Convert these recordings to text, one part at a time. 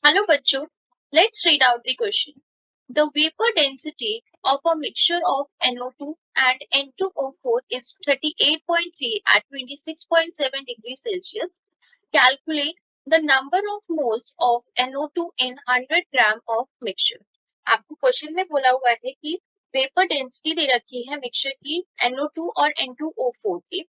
Hello बच्चों, let's read out the question. The vapor density of a mixture of NO2 and N2O4 is 38.3 at 26.7 degrees Celsius. Calculate the number of moles of NO2 in 100 gram of mixture. आपको question में बोला हुआ है कि vapour density दे रखी है mixture की NO2 और N2O4 की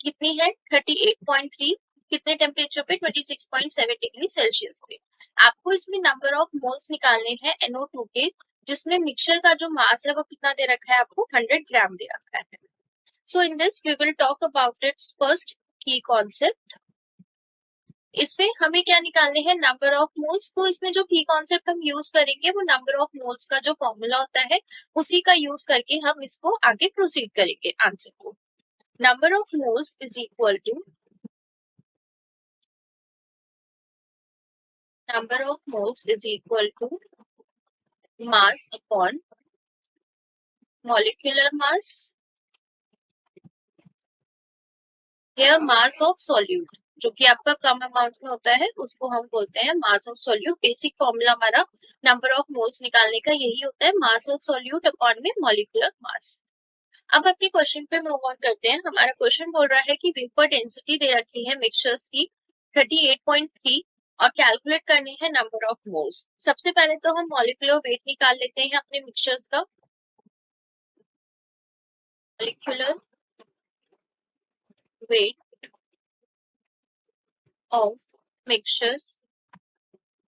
कितनी है 38.3, कितने टेम्परेचर पे 26.7 डिग्री सेल्सियस पे। आपको इसमें नंबर ऑफ मोल्स निकालने हैं NO2 के, जिसमें मिक्सचर का जो मास है वो कितना दे रखा है आपको 100 ग्राम दे रखा है। So in this we will talk about its first की कॉन्सेप्ट। इसमें हमें क्या निकालने हैं नंबर ऑफ मोल्स। तो इसमें जो की कॉन्सेप्ट हम यूज करेंगे वो नंबर ऑफ मोल्स का जो फॉर्मूला होता है उसी का यूज करके हम इसको आगे प्रोसीड करेंगे आंसर को। Number of moles is equal to number of moles is equal to mass upon molecular mass. Here mass of solute जो कि आपका कम अमाउंट में होता है उसको हम बोलते हैं mass of solute. Basic formula हमारा नंबर ऑफ मोल्स निकालने का यही होता है, मास ऑफ सोल्यूट अपॉन में मॉलिक्यूलर मास। अब अपने क्वेश्चन पे मूव ऑन करते हैं। हमारा क्वेश्चन बोल रहा है कि वेपर डेंसिटी दे रखी है मिक्सचर्स की 38.3 और कैलकुलेट करनी है नंबर ऑफ मोल्स। सबसे पहले तो हम मॉलिक्यूलर वेट निकाल लेते हैं अपने मिक्सचर्स का। Molecular weight of mixtures.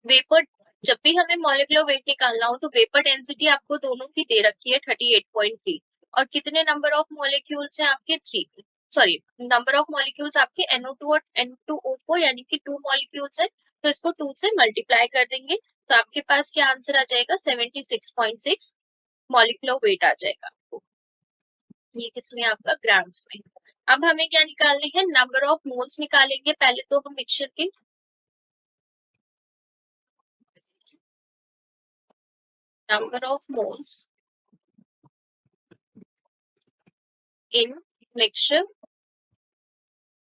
Vapour, जब भी हमें मॉलिक्यूलर वेट निकालना हो तो वेपर डेंसिटी आपको दोनों की दे रखी है 38.3 और कितने नंबर ऑफ मॉलिक्यूल्स हैं आपके 3, सॉरी नंबर ऑफ मॉलिक्यूल्स आपके NO2 और N2O4 यानी कि 2 मॉलिक्यूल्स है, तो इसको 2 से मल्टीप्लाई कर देंगे तो आपके पास क्या आंसर आ जाएगा 76.6 मॉलिक्यूलर वेट आ जाएगा आपको। ये किसमें आपका ग्राम्स में। अब हमें क्या निकालने हैं नंबर ऑफ मोल्स निकालेंगे। पहले तो हम मिक्सचर के number of moles in mixture.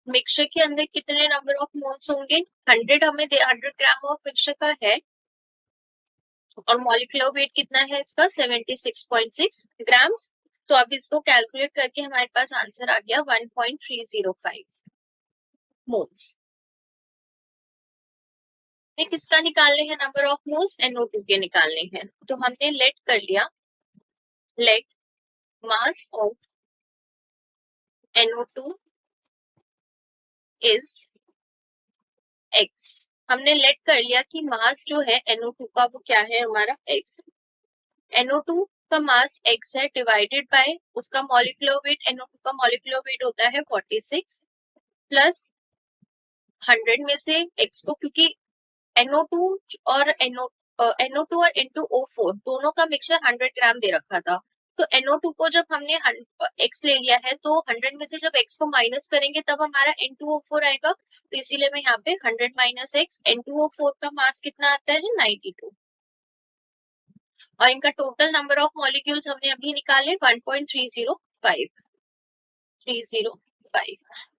Mixture के अंदर कितने नंबर ऑफ मोल्स होंगे 100, हमें 100 ग्राम ऑफ मिक्सचर का है और मॉलिक्यूलर वेट कितना है इसका 76.6 ग्राम्स। तो अब इसको कैलकुलेट करके हमारे पास आंसर आ गया 1.305 मोल्स। किसका निकालने हैं नंबर ऑफ मोल्स NO2 के निकालने हैं। तो हमने लेट कर लिया, let mass of NO2 is x। हमने लेट कर लिया कि मास जो है NO2 का वो क्या है हमारा x। NO2 का मास x है डिवाइडेड बाय उसका मॉलिक्यूलर वेट। NO2 का मॉलिक्यूलर वेट होता है 46 प्लस 100 में से x को, क्योंकि NO2 और NO2 और N2O4 दोनों का मिक्सचर 100 ग्राम दे रखा था। तो NO2 को जब हमने x ले लिया है तो 100 में से जब x को माइनस करेंगे तब हमारा N2O4 आएगा। तो इसीलिए मैं यहाँ पे 100 माइनस x, N2O4 का मास कितना आता है 92 और इनका टोटल नंबर ऑफ मॉलिक्यूल्स हमने अभी निकाले 1.305।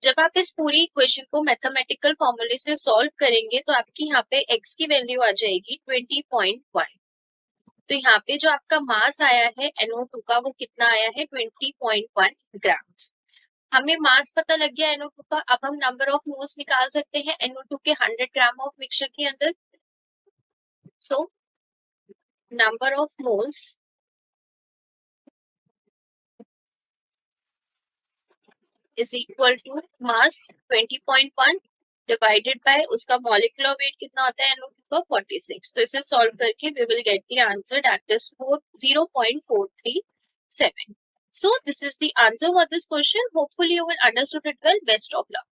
जब आप इस पूरी इक्वेशन को मैथमेटिकल फॉर्मूले से सॉल्व करेंगे तो आपकी यहाँ पे x की वैल्यू आ जाएगी 20.1। तो यहाँ पे जो आपका मास आया है NO2 का वो कितना आया है 20.1 ग्राम। हमें मास पता लग गया NO2 का। अब हम नंबर ऑफ मोल्स निकाल सकते हैं NO2 के 100 ग्राम ऑफ मिक्सचर के अंदर। So number of moles is equal to mass 20.1 divided by उसका मॉलिक्यूलर वेट कितना होता है NO2 का 46। तो इसे सॉल्व करके we will get the answer that is 0.437। So this is the answer for this question. Hopefully you will understood it well. Best of luck.